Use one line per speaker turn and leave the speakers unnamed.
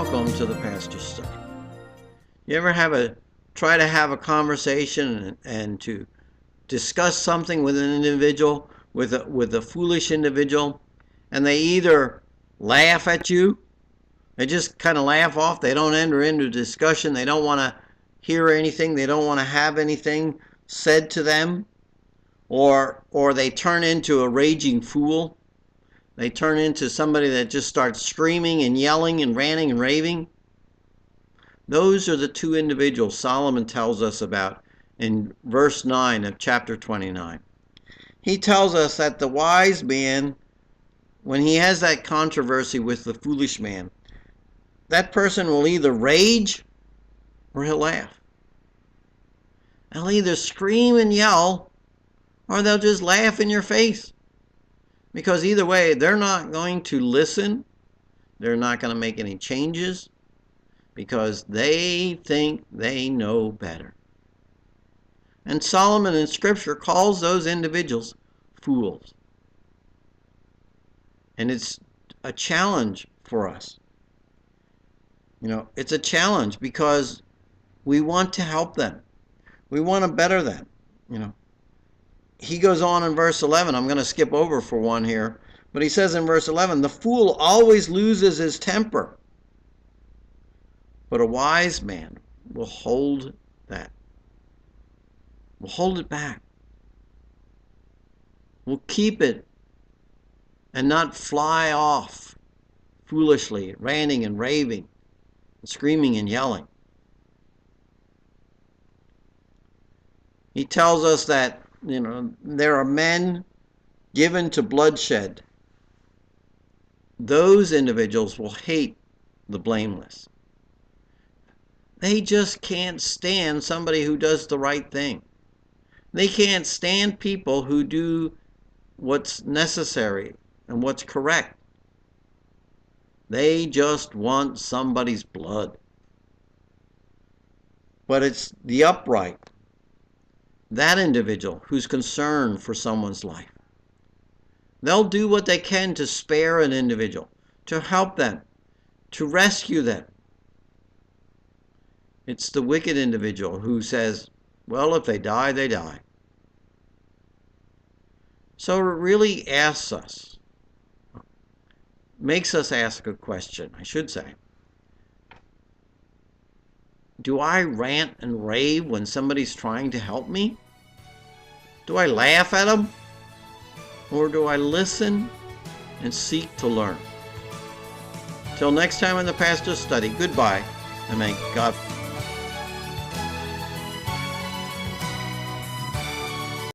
Welcome to the Pastor Study. You ever try to have a conversation and to discuss something with an individual, with a foolish individual, and they either laugh at you, they just kind of laugh off, they don't enter into discussion, they don't want to hear anything, they don't want to have anything said to them, or they turn into a raging fool. They turn into somebody that just starts screaming and yelling and ranting and raving. Those are the two individuals Solomon tells us about in verse 9 of chapter 29. He tells us that the wise man, when he has that controversy with the foolish man, that person will either rage or he'll laugh. They'll either scream and yell or they'll just laugh in your face. Because either way, they're not going to listen. They're not going to make any changes because they think they know better. And Solomon in Scripture calls those individuals fools. And it's a challenge for us. It's a challenge because we want to help them. We want to better them. He goes on in verse 11. I'm going to skip over for one here. But he says in verse 11, the fool always loses his temper, but a wise man will hold that. Will hold it back. Will keep it and not fly off foolishly, ranting and raving, and screaming and yelling. He tells us that there are men given to bloodshed. Those individuals will hate the blameless. They just can't stand somebody who does the right thing. They can't stand people who do what's necessary and what's correct. They just want somebody's blood. But it's the upright, that individual who's concerned for someone's life. They'll do what they can to spare an individual, to help them, to rescue them. It's the wicked individual who says, well, if they die, they die. So it really makes us ask a question, I should say. Do I rant and rave when somebody's trying to help me? Do I laugh at them? Or do I listen and seek to learn? Till next time in the Pastor's Study, goodbye, and may God